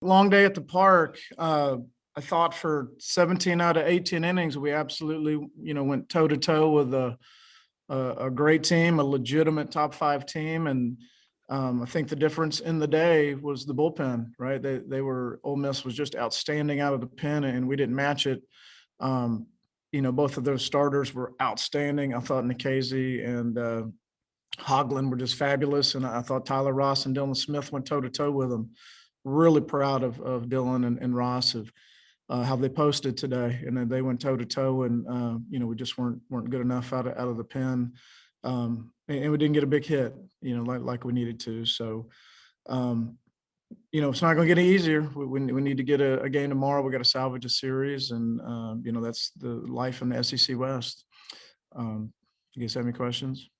Long day at the park. I thought for 17 out of 18 innings, we absolutely, went toe to toe with a great team, a legitimate top five team. And I think the difference in the day was the bullpen, right? Ole Miss was just outstanding out of the pen, and we didn't match it. Both of those starters were outstanding. I thought Nikhazy and Hoglund were just fabulous. And I thought Tyler Ross and Dylan Smith went toe to toe with them. Really proud of Dylan and Ross of how they posted today, and then they went toe to toe, and we just weren't good enough out of the pen, and we didn't get a big hit, like we needed to. So, it's not going to get any easier. We need to get a game tomorrow. We got to salvage a series, and that's the life in the SEC West. You guys have any questions?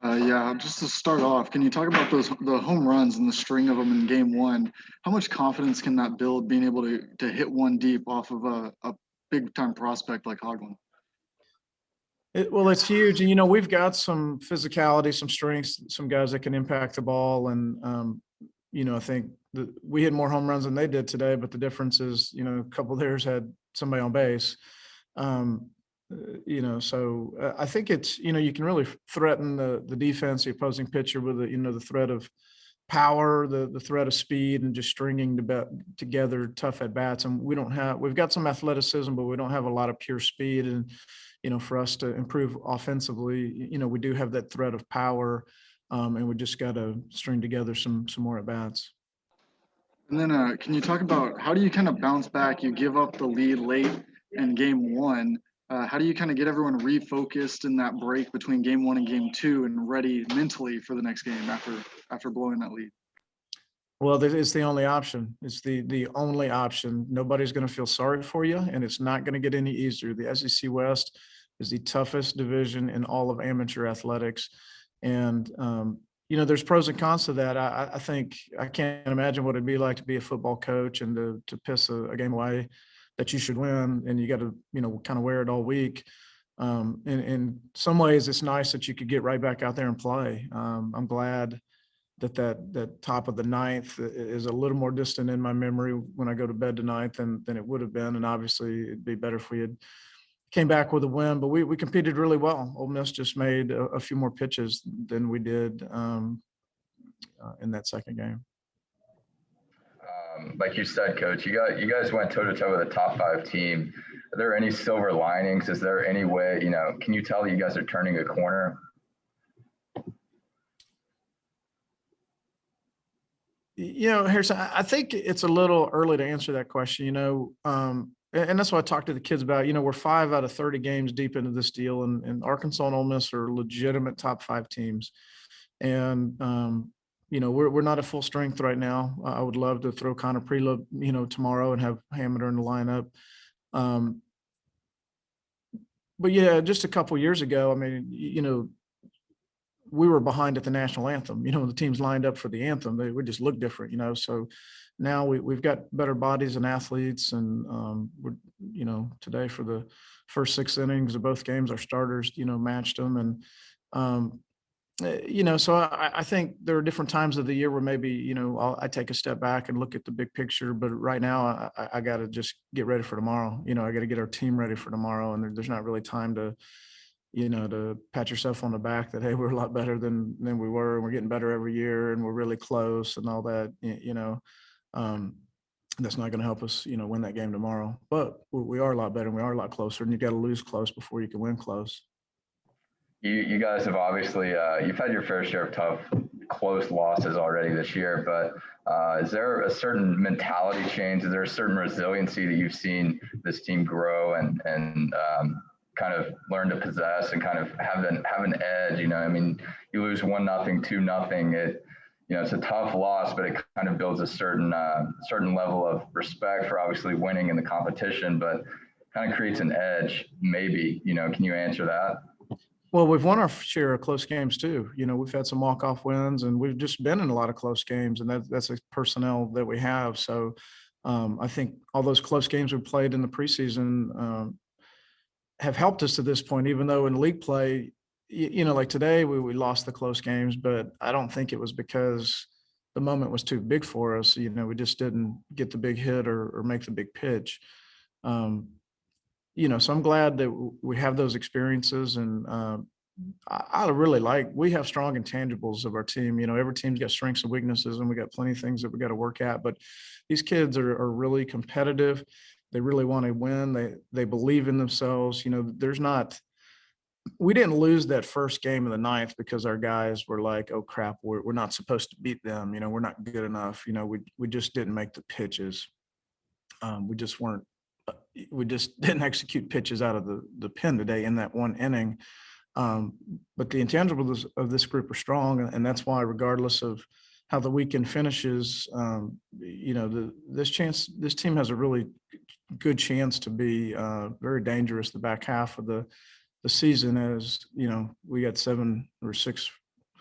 Yeah, just to start off, can you talk about the home runs and the string of them in game one? How much confidence can that build being able to hit one deep off of a big time prospect like Hoglund? Well, it's huge. And, we've got some physicality, some strengths, some guys that can impact the ball. And, I think we hit more home runs than they did today, but the difference is, a couple of theirs had somebody on base. So I think it's, you can really threaten the defense, the opposing pitcher with the threat of power, the threat of speed, and just stringing together tough at bats. And we've got some athleticism, but we don't have a lot of pure speed. And, for us to improve offensively, we do have that threat of power, and we just got to string together some more at bats. And then can you talk about how do you kind of bounce back? You give up the lead late in game one. How do you kind of get everyone refocused in that break between game one and game two and ready mentally for the next game after blowing that lead? Well, it's the only option. It's the only option. Nobody's going to feel sorry for you, and it's not going to get any easier. The SEC West is the toughest division in all of amateur athletics. And, there's pros and cons to that. I think I can't imagine what it'd be like to be a football coach and to piss a game away that you should win, and you got to, kind of wear it all week. In some ways, it's nice that you could get right back out there and play. I'm glad that top of the ninth is a little more distant in my memory when I go to bed tonight than it would have been. And obviously, it'd be better if we had came back with a win. But we competed really well. Ole Miss just made a few more pitches than we did in that second game. Like you said, Coach, you guys went toe to toe with a top five team. Are there any silver linings? Is there any way, can you tell that you guys are turning a corner? Harrison, I think it's a little early to answer that question, and that's what I talked to the kids about. We're 5 out of 30 games deep into this deal, and Arkansas and Ole Miss are legitimate top five teams. And, we're not at full strength right now. I would love to throw Connor Preload, tomorrow and have Hammer in the lineup. But yeah, just a couple years ago, I mean, we were behind at the national anthem. The teams lined up for the anthem. They would just look different, So now we've got better bodies and athletes, and we're, today for the first 6 innings of both games, our starters, matched them, and so I think there are different times of the year where maybe, I take a step back and look at the big picture. But right now, I got to just get ready for tomorrow. I got to get our team ready for tomorrow. And there's not really time to, to pat yourself on the back that, hey, we're a lot better than we were. And we're getting better every year, and we're really close and all that, that's not going to help us, win that game tomorrow. But we are a lot better, and we are a lot closer. And you got to lose close before you can win close. You guys have obviously you've had your fair share of tough, close losses already this year, but is there a certain mentality change? Is there a certain resiliency that you've seen this team grow and kind of learn to possess and kind of have an edge? I mean, you lose 1-0, 2-0. It's a tough loss, but it kind of builds a certain level of respect for obviously winning in the competition, but kind of creates an edge. Maybe can you answer that? Well, we've won our share of close games too. We've had some walk-off wins, and we've just been in a lot of close games, and that's a personnel that we have. So I think all those close games we played in the preseason have helped us to this point, even though in league play, like today we lost the close games, but I don't think it was because the moment was too big for us. You know, we just didn't get the big hit or make the big pitch. You know, so I'm glad that we have those experiences, and I really like, we have strong intangibles of our team. You know, every team's got strengths and weaknesses, and we got plenty of things that we got to work at. But these kids are really competitive. They really want to win. They believe in themselves. You know, there's not. We didn't lose that first game of the ninth because our guys were like, "Oh crap, we're not supposed to beat them. You know, we're not good enough. You know, we just didn't make the pitches. We just weren't. We just didn't execute pitches out of the pen today in that one inning." But the intangibles of this group are strong, and that's why, regardless of how the weekend finishes, you know, this team has a really good chance to be very dangerous the back half of the season. As you know, we got 7 or 6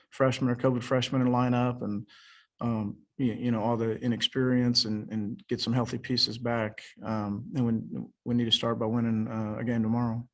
freshmen or COVID freshmen in lineup, and you know, all the inexperience, and get some healthy pieces back. And we need to start by winning a game tomorrow.